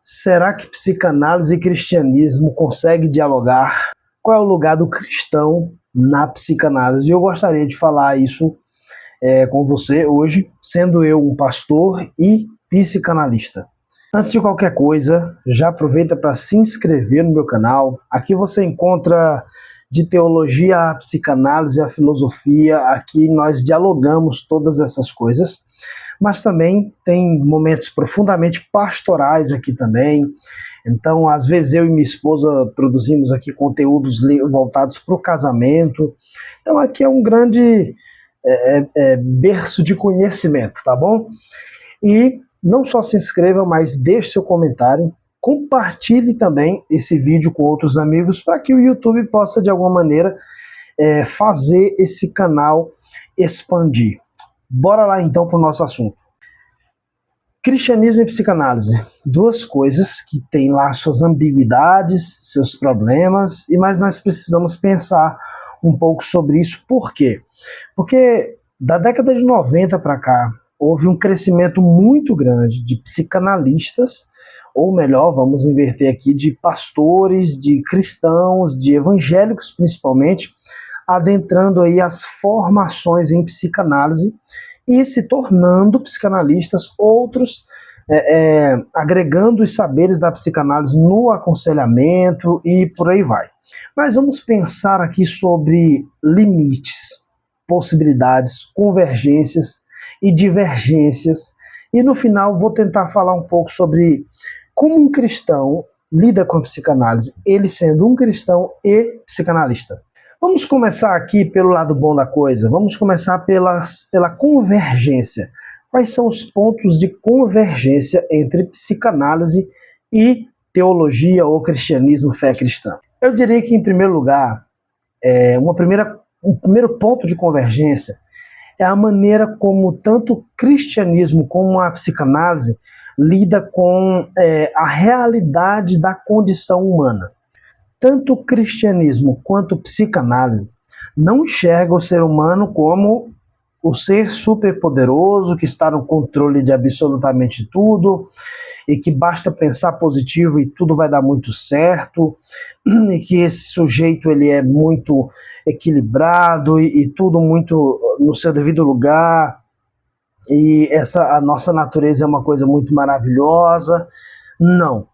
Será que psicanálise e cristianismo conseguem dialogar? Qual é o lugar do cristão na psicanálise? Eu gostaria de falar isso com você hoje, sendo eu um pastor e psicanalista. Antes de qualquer coisa, já aproveita para se inscrever no meu canal. Aqui você encontra de teologia à psicanálise, à filosofia. Aqui nós dialogamos todas essas coisas, mas também tem momentos profundamente pastorais aqui também. Então, às vezes eu e minha esposa produzimos aqui conteúdos voltados para o casamento. Então aqui é um grande berço de conhecimento, tá bom? E não só se inscreva, mas deixe seu comentário, compartilhe também esse vídeo com outros amigos para que o YouTube possa de alguma maneira fazer esse canal expandir. Bora lá então para o nosso assunto. Cristianismo e psicanálise, duas coisas que têm lá suas ambiguidades, seus problemas, mas nós precisamos pensar um pouco sobre isso. Por quê? Porque da década de 90 para cá, houve um crescimento muito grande de psicanalistas, ou melhor, vamos inverter aqui, de pastores, de cristãos, de evangélicos principalmente, adentrando aí as formações em psicanálise e se tornando psicanalistas, outros agregando os saberes da psicanálise no aconselhamento e por aí vai. Mas vamos pensar aqui sobre limites, possibilidades, convergências e divergências, e no final vou tentar falar um pouco sobre como um cristão lida com a psicanálise, ele sendo um cristão e psicanalista. Vamos começar aqui pelo lado bom da coisa, vamos começar pela convergência. Quais são os pontos de convergência entre psicanálise e teologia ou cristianismo, fé cristã? Eu diria que, em primeiro lugar, o primeiro ponto de convergência é a maneira como tanto o cristianismo como a psicanálise lida com a realidade da condição humana. Tanto o cristianismo quanto a psicanálise não enxergam o ser humano como o ser superpoderoso que está no controle de absolutamente tudo e que basta pensar positivo e tudo vai dar muito certo, e que esse sujeito ele é muito equilibrado e tudo muito no seu devido lugar, e a nossa natureza é uma coisa muito maravilhosa. Não.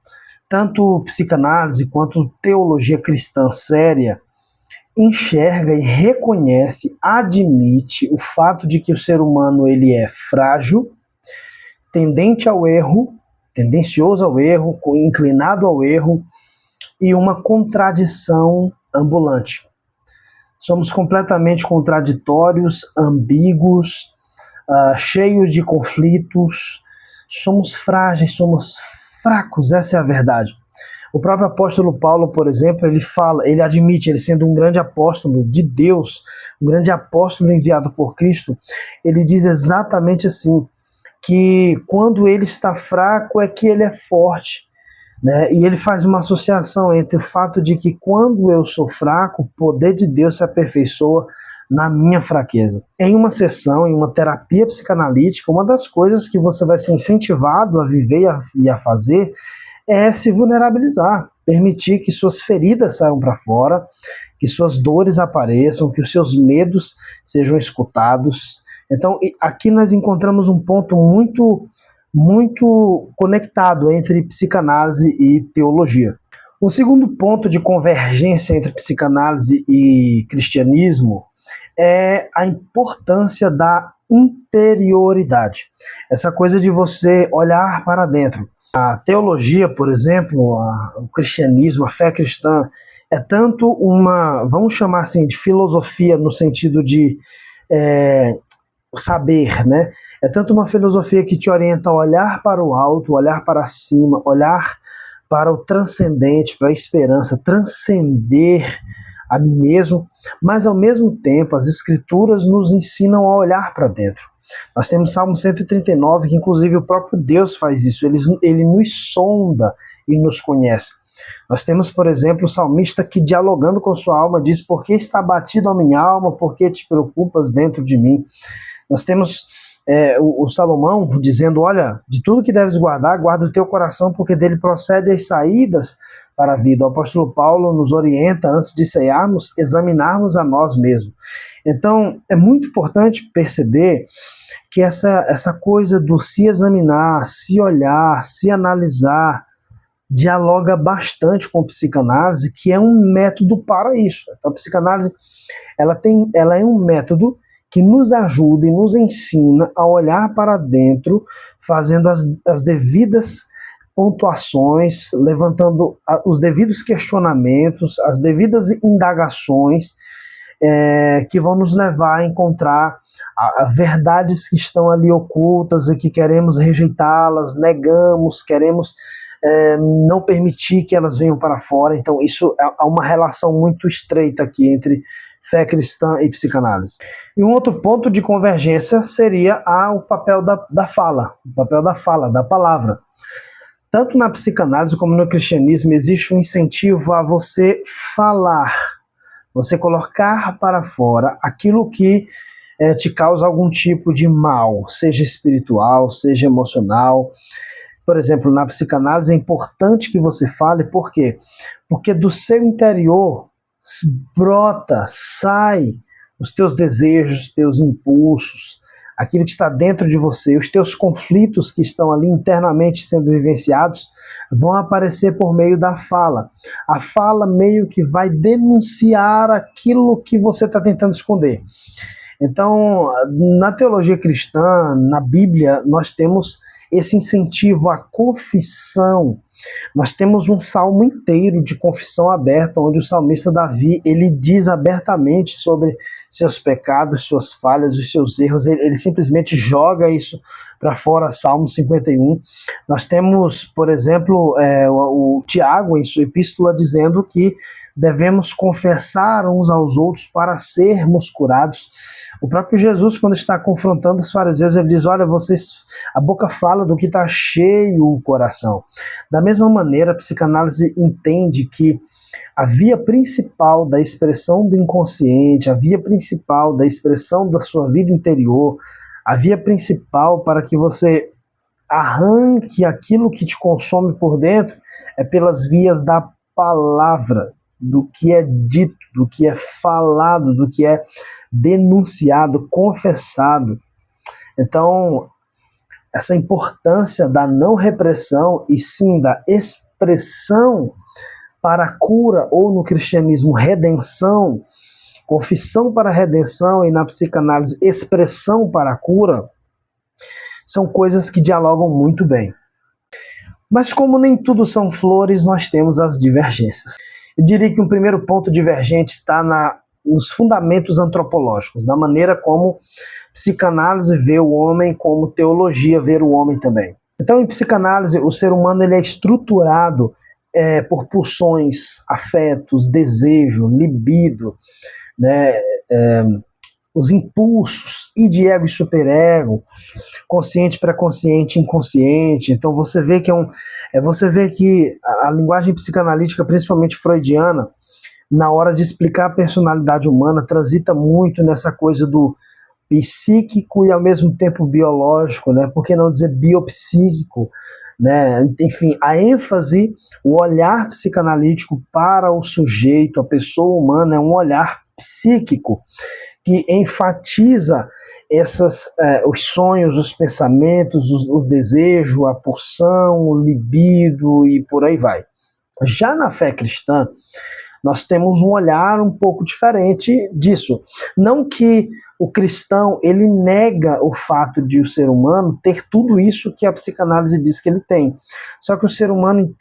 Tanto psicanálise quanto teologia cristã séria enxerga e reconhece, admite o fato de que o ser humano ele é frágil, tendente ao erro, tendencioso ao erro, inclinado ao erro e uma contradição ambulante. Somos completamente contraditórios, ambíguos, cheios de conflitos, somos frágeis, somos fracos, essa é a verdade. O próprio apóstolo Paulo, por exemplo, ele admite, ele sendo um grande apóstolo de Deus, um grande apóstolo enviado por Cristo, ele diz exatamente assim, que quando ele está fraco é que ele é forte, né? E ele faz uma associação entre o fato de que quando eu sou fraco, o poder de Deus se aperfeiçoa na minha fraqueza. Em uma sessão, em uma terapia psicanalítica, uma das coisas que você vai ser incentivado a viver e a fazer é se vulnerabilizar, permitir que suas feridas saiam para fora, que suas dores apareçam, que os seus medos sejam escutados. Então, aqui nós encontramos um ponto muito conectado entre psicanálise e teologia. O segundo ponto de convergência entre psicanálise e cristianismo é a importância da interioridade. Essa coisa de você olhar para dentro. A teologia, por exemplo, o cristianismo, a fé cristã, é tanto vamos chamar assim, de filosofia no sentido de saber, né? É tanto uma filosofia que te orienta a olhar para o alto, olhar para cima, olhar para o transcendente, para a esperança, transcender a mim mesmo, mas ao mesmo tempo as escrituras nos ensinam a olhar para dentro. Nós temos Salmo 139, que inclusive o próprio Deus faz isso, ele nos sonda e nos conhece. Nós temos, por exemplo, o salmista que, dialogando com sua alma, diz: por que está abatido a minha alma, por que te preocupas dentro de mim? Nós temos o Salomão dizendo, olha, de tudo que deves guardar, guarda o teu coração, porque dele procede as saídas para a vida. O apóstolo Paulo nos orienta, antes de ceiarmos, examinarmos a nós mesmos. Então, é muito importante perceber que essa coisa do se examinar, se olhar, se analisar, dialoga bastante com a psicanálise, que é um método para isso. Então, a psicanálise ela é um método que nos ajuda e nos ensina a olhar para dentro, fazendo as devidas pontuações, levantando os devidos questionamentos, as devidas indagações, que vão nos levar a encontrar verdades que estão ali ocultas e que queremos rejeitá-las, negamos, queremos não permitir que elas venham para fora. Então isso é uma relação muito estreita aqui entre fé cristã e psicanálise. E um outro ponto de convergência seria o papel da fala, o papel da fala, da palavra. Tanto na psicanálise como no cristianismo existe um incentivo a você falar, você colocar para fora aquilo que te causa algum tipo de mal, seja espiritual, seja emocional. Por exemplo, na psicanálise é importante que você fale, por quê? Porque do seu interior brota, sai os teus desejos, os teus impulsos, aquilo que está dentro de você, os teus conflitos que estão ali internamente sendo vivenciados, vão aparecer por meio da fala. A fala meio que vai denunciar aquilo que você está tentando esconder. Então, na teologia cristã, na Bíblia, nós temos esse incentivo à confissão. Nós temos um salmo inteiro de confissão aberta, onde o salmista Davi, ele diz abertamente sobre seus pecados, suas falhas, os seus erros, ele simplesmente joga isso para fora, Salmo 51. Nós temos, por exemplo, o Tiago, em sua epístola, dizendo que devemos confessar uns aos outros para sermos curados. O próprio Jesus, quando está confrontando os fariseus, ele diz, olha, a boca fala do que está cheio o coração. Da mesma maneira, a psicanálise entende que a via principal da expressão do inconsciente, a via principal da expressão da sua vida interior, a via principal para que você arranque aquilo que te consome por dentro é pelas vias da palavra, do que é dito, do que é falado, do que é denunciado, confessado. Então, essa importância da não repressão e sim da expressão para a cura, ou no cristianismo, redenção, confissão para a redenção, e na psicanálise, expressão para a cura, são coisas que dialogam muito bem. Mas como nem tudo são flores, nós temos as divergências. Eu diria que um primeiro ponto divergente está nos fundamentos antropológicos, na maneira como psicanálise vê o homem, como teologia vê o homem também. Então, em psicanálise, o ser humano ele é estruturado por pulsões, afetos, desejo, libido, né, os impulsos, id, ego e superego, consciente, pré-consciente, inconsciente. Então você vê que você vê que a linguagem psicanalítica, principalmente freudiana, na hora de explicar a personalidade humana, transita muito nessa coisa do psíquico e ao mesmo tempo biológico, né? Por que não dizer biopsíquico, né? Enfim, a ênfase, o olhar psicanalítico para o sujeito, a pessoa humana, é um olhar psíquico que enfatiza os sonhos, os pensamentos, o desejo, a pulsão, o libido e por aí vai. Já na fé cristã, nós temos um olhar um pouco diferente disso. Não que o cristão ele nega o fato de o ser humano ter tudo isso que a psicanálise diz que ele tem. Só que o ser humano,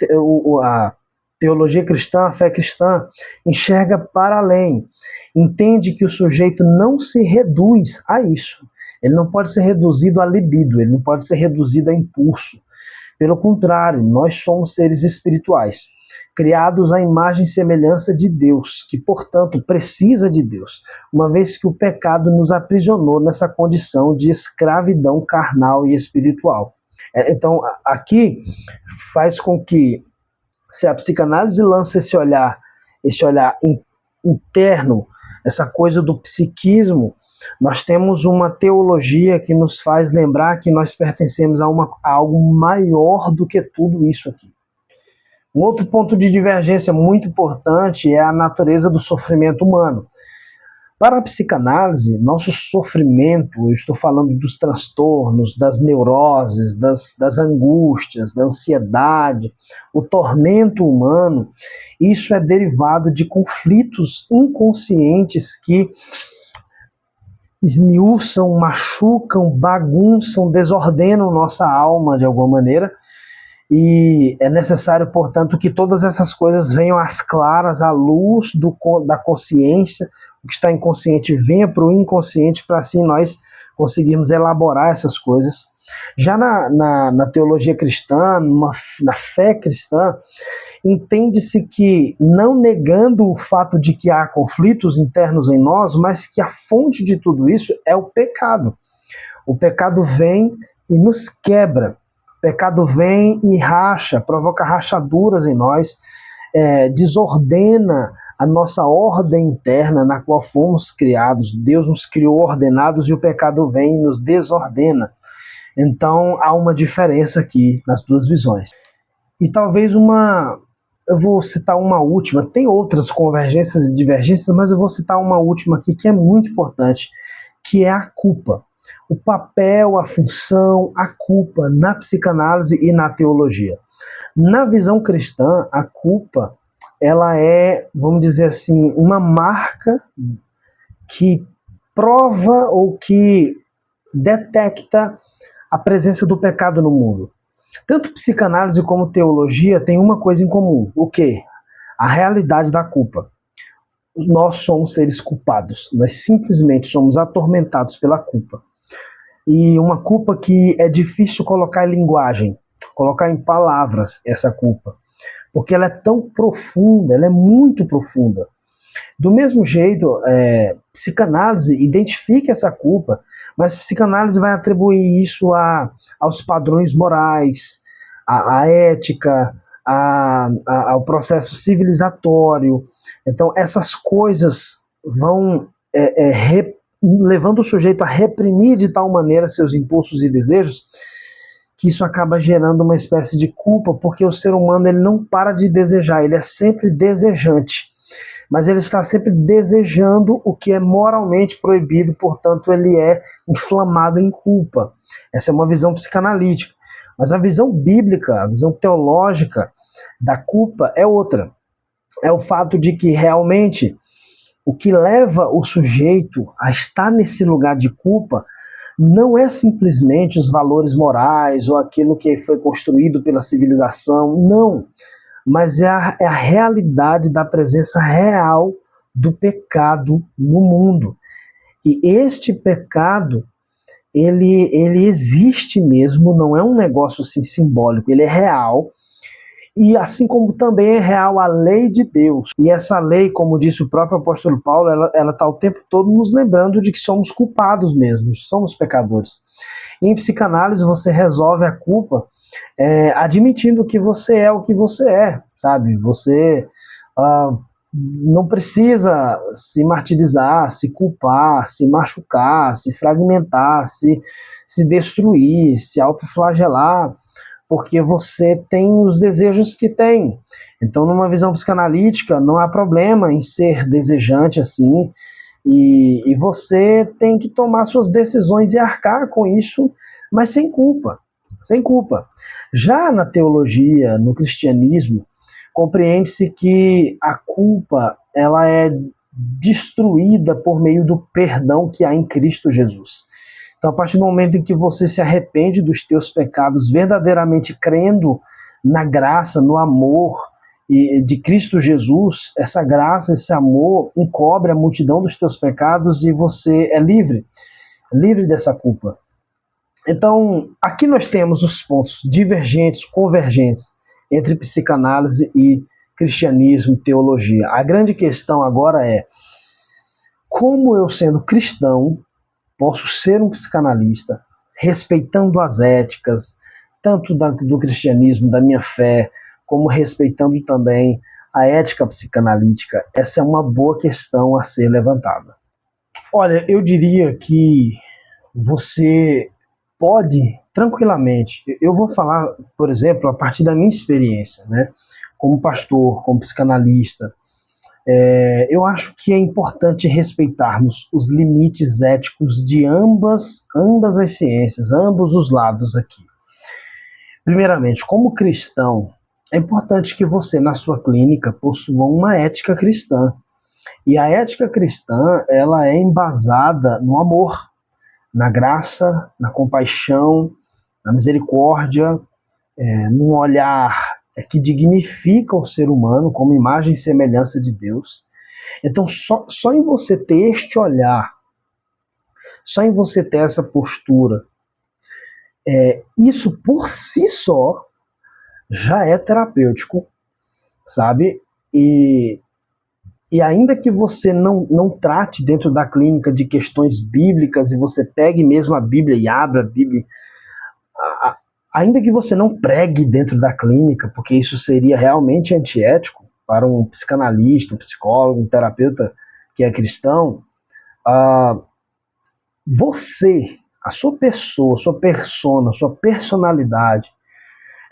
a teologia cristã, a fé cristã, enxerga para além. Entende que o sujeito não se reduz a isso. Ele não pode ser reduzido a libido, ele não pode ser reduzido a impulso. Pelo contrário, nós somos seres espirituais, criados à imagem e semelhança de Deus, que, portanto, precisa de Deus, uma vez que o pecado nos aprisionou nessa condição de escravidão carnal e espiritual. Então, aqui faz com que, se a psicanálise lança esse olhar interno, essa coisa do psiquismo, Nós temos uma teologia que nos faz lembrar que nós pertencemos a algo maior do que tudo isso aqui. Um outro ponto de divergência muito importante é a natureza do sofrimento humano. Para a psicanálise, nosso sofrimento, eu estou falando dos transtornos, das neuroses, das angústias, da ansiedade, o tormento humano, isso é derivado de conflitos inconscientes que esmiuçam, machucam, bagunçam, desordenam nossa alma de alguma maneira. E é necessário, portanto, que todas essas coisas venham às claras, à luz da consciência. O que está inconsciente venha para o inconsciente, para assim nós conseguirmos elaborar essas coisas. Já na teologia cristã, na fé cristã, entende-se que, não negando o fato de que há conflitos internos em nós, mas que a fonte de tudo isso é o pecado. O pecado vem e nos quebra. O pecado vem e racha, provoca rachaduras em nós, desordena a nossa ordem interna na qual fomos criados. Deus nos criou ordenados e o pecado vem e nos desordena. Então há uma diferença aqui nas duas visões. E talvez eu vou citar uma última, tem outras convergências e divergências, mas eu vou citar uma última aqui que é muito importante, que é a culpa. O papel, a função, a culpa na psicanálise e na teologia. Na visão cristã, a culpa, ela é, vamos dizer assim, uma marca que prova ou que detecta a presença do pecado no mundo. Tanto psicanálise como teologia têm uma coisa em comum. O quê? A realidade da culpa. Nós somos seres culpados. Nós simplesmente somos atormentados pela culpa. E uma culpa que é difícil colocar em linguagem, colocar em palavras essa culpa. Porque ela é tão profunda, ela é muito profunda. Do mesmo jeito, psicanálise identifica essa culpa, mas psicanálise vai atribuir isso aos padrões morais, à ética, ao processo civilizatório. Então, essas coisas vão levando o sujeito a reprimir de tal maneira seus impulsos e desejos, que isso acaba gerando uma espécie de culpa, porque o ser humano ele não para de desejar, ele é sempre desejante. Mas ele está sempre desejando o que é moralmente proibido, portanto ele é inflamado em culpa. Essa é uma visão psicanalítica. Mas a visão bíblica, a visão teológica da culpa é outra. É o fato de que realmente o que leva o sujeito a estar nesse lugar de culpa não é simplesmente os valores morais ou aquilo que foi construído pela civilização, não. Mas é a realidade da presença real do pecado no mundo. E este pecado, ele existe mesmo, não é um negócio assim simbólico, ele é real. E assim como também é real a lei de Deus. E essa lei, como disse o próprio apóstolo Paulo, ela está o tempo todo nos lembrando de que somos culpados mesmo, somos pecadores. E em psicanálise você resolve a culpa admitindo que você é o que você é, sabe? Você não precisa se martirizar, se culpar, se machucar, se fragmentar, se destruir, se autoflagelar, porque você tem os desejos que tem. Então, numa visão psicanalítica, não há problema em ser desejante assim, e você tem que tomar suas decisões e arcar com isso, mas sem culpa. Sem culpa. Já na teologia, no cristianismo, compreende-se que a culpa ela é destruída por meio do perdão que há em Cristo Jesus. Então, a partir do momento em que você se arrepende dos teus pecados, verdadeiramente crendo na graça, no amor de Cristo Jesus, essa graça, esse amor encobre a multidão dos teus pecados e você é livre dessa culpa. Então, aqui nós temos os pontos divergentes, convergentes entre psicanálise e cristianismo e teologia. A grande questão agora é como eu, sendo cristão, posso ser um psicanalista, respeitando as éticas, tanto do cristianismo, da minha fé, como respeitando também a ética psicanalítica. Essa é uma boa questão a ser levantada. Olha, eu diria que você pode tranquilamente. Eu vou falar, por exemplo, a partir da minha experiência, né? Como pastor, como psicanalista, eu acho que é importante respeitarmos os limites éticos de ambas as ciências, ambos os lados aqui. Primeiramente, como cristão, é importante que você, na sua clínica, possua uma ética cristã. E a ética cristã, ela é embasada no amor, na graça, na compaixão, na misericórdia, num olhar que dignifica o ser humano como imagem e semelhança de Deus. Então, só em você ter este olhar, só em você ter essa postura, isso por si só já é terapêutico, sabe? E ainda que você não trate dentro da clínica de questões bíblicas e você pegue mesmo a Bíblia e abra a Bíblia, ainda que você não pregue dentro da clínica, porque isso seria realmente antiético para um psicanalista, um psicólogo, um terapeuta que é cristão, você, a sua pessoa, sua persona, sua personalidade,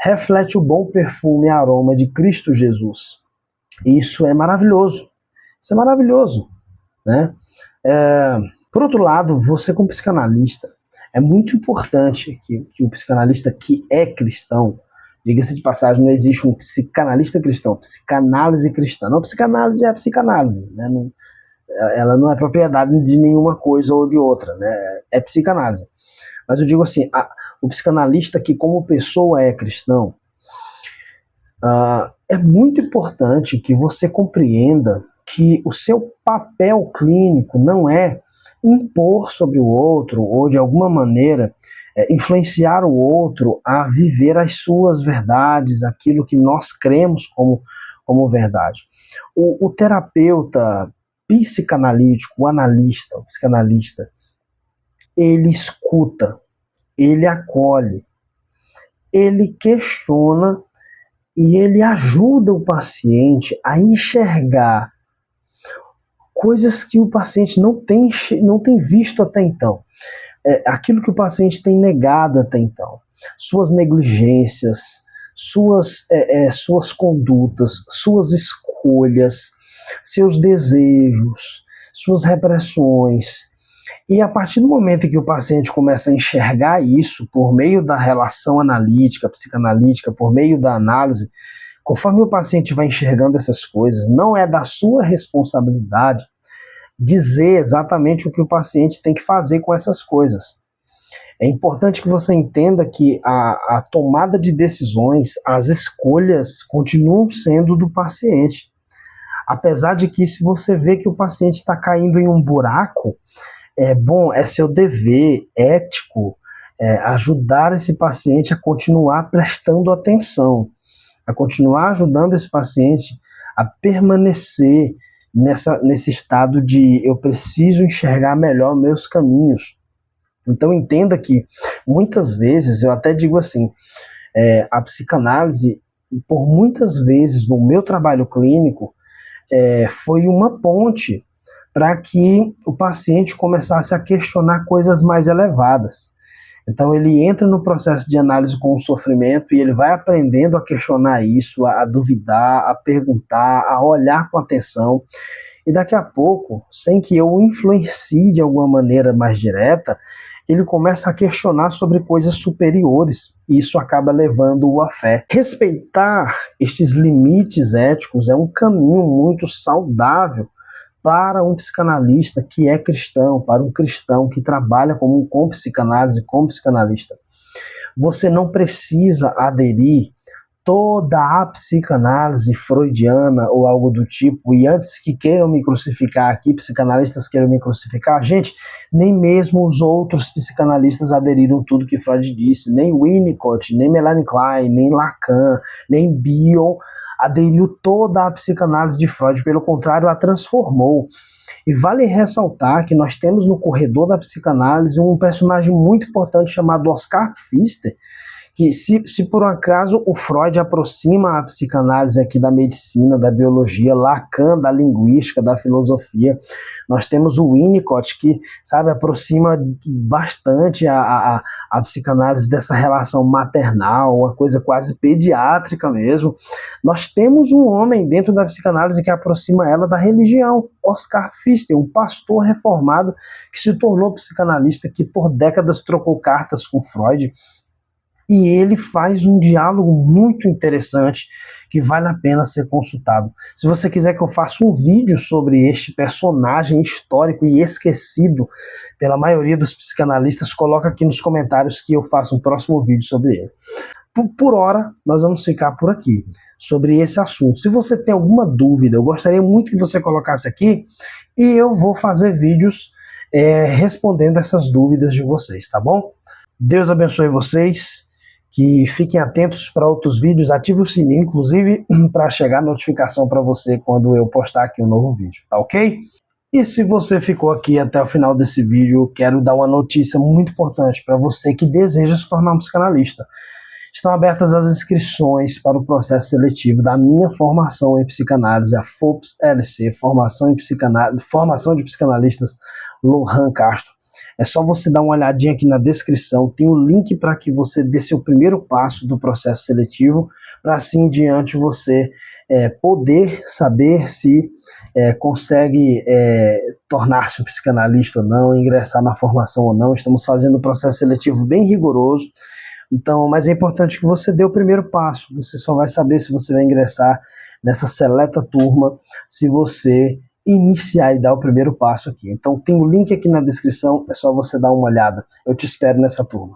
reflete o bom perfume e aroma de Cristo Jesus. Isso é maravilhoso. Isso é maravilhoso, né? Por outro lado, você como psicanalista, é muito importante que o psicanalista que é cristão, diga-se de passagem, não existe um psicanalista cristão, psicanálise cristã. Não, psicanálise é a psicanálise, né? Não, ela não é propriedade de nenhuma coisa ou de outra, né? É psicanálise. Mas eu digo assim, o psicanalista que como pessoa é cristão, é muito importante que você compreenda que o seu papel clínico não é impor sobre o outro ou de alguma maneira influenciar o outro a viver as suas verdades, aquilo que nós cremos como verdade. O terapeuta psicanalítico, o analista, o psicanalista, ele escuta, ele acolhe, ele questiona e ele ajuda o paciente a enxergar coisas que o paciente não tem visto até então. Aquilo que o paciente tem negado até então. Suas negligências, suas condutas, suas escolhas, seus desejos, suas repressões. E a partir do momento em que o paciente começa a enxergar isso por meio da relação analítica, psicanalítica, por meio da análise, conforme o paciente vai enxergando essas coisas, não é da sua responsabilidade dizer exatamente o que o paciente tem que fazer com essas coisas. É importante que você entenda que a tomada de decisões, as escolhas continuam sendo do paciente. Apesar de que se você vê que o paciente está caindo em um buraco, é seu dever ético ajudar esse paciente a continuar prestando atenção, a continuar ajudando esse paciente a permanecer nesse estado de eu preciso enxergar melhor meus caminhos. Então entenda que muitas vezes, eu até digo assim, a psicanálise, por muitas vezes no meu trabalho clínico, foi uma ponte para que o paciente começasse a questionar coisas mais elevadas. Então ele entra no processo de análise com o sofrimento e ele vai aprendendo a questionar isso, a duvidar, a perguntar, a olhar com atenção. E daqui a pouco, sem que eu o influencie de alguma maneira mais direta, ele começa a questionar sobre coisas superiores, e isso acaba levando-o à fé. Respeitar estes limites éticos é um caminho muito saudável para um psicanalista que é cristão, para um cristão que trabalha com psicanálise, como psicanalista. Você não precisa aderir toda a psicanálise freudiana ou algo do tipo, e antes que queiram me crucificar aqui, psicanalistas queiram me crucificar, gente, nem mesmo os outros psicanalistas aderiram tudo que Freud disse, nem Winnicott, nem Melanie Klein, nem Lacan, nem Bion aderiu toda a psicanálise de Freud, pelo contrário, a transformou. E vale ressaltar que nós temos no corredor da psicanálise um personagem muito importante chamado Oscar Pfister, que se por um acaso o Freud aproxima a psicanálise aqui da medicina, da biologia, Lacan da linguística, da filosofia, nós temos o Winnicott que, sabe, aproxima bastante a psicanálise dessa relação maternal, uma coisa quase pediátrica mesmo. Nós temos um homem dentro da psicanálise que aproxima ela da religião, Oscar Pfister, um pastor reformado que se tornou psicanalista, que por décadas trocou cartas com Freud, e ele faz um diálogo muito interessante que vale a pena ser consultado. Se você quiser que eu faça um vídeo sobre este personagem histórico e esquecido pela maioria dos psicanalistas, coloca aqui nos comentários que eu faço um próximo vídeo sobre ele. Por hora, nós vamos ficar por aqui, sobre esse assunto. Se você tem alguma dúvida, eu gostaria muito que você colocasse aqui, e eu vou fazer vídeos respondendo essas dúvidas de vocês, tá bom? Deus abençoe vocês, que fiquem atentos para outros vídeos, ative o sininho, inclusive, para chegar a notificação para você quando eu postar aqui um novo vídeo, tá ok? E se você ficou aqui até o final desse vídeo, eu quero dar uma notícia muito importante para você que deseja se tornar um psicanalista. Estão abertas as inscrições para o processo seletivo da minha formação em psicanálise, a FOPS-LC, Formação de Psicanalistas Lohan Castro. É só você dar uma olhadinha aqui na descrição, tem o link para que você dê seu primeiro passo do processo seletivo, para assim em diante você poder saber se consegue tornar-se um psicanalista ou não, ingressar na formação ou não. Estamos fazendo um processo seletivo bem rigoroso, então, mas é importante que você dê o primeiro passo. Você só vai saber se você vai ingressar nessa seleta turma se você iniciar e dar o primeiro passo aqui. Então tem o link aqui na descrição, é só você dar uma olhada. Eu te espero nessa turma.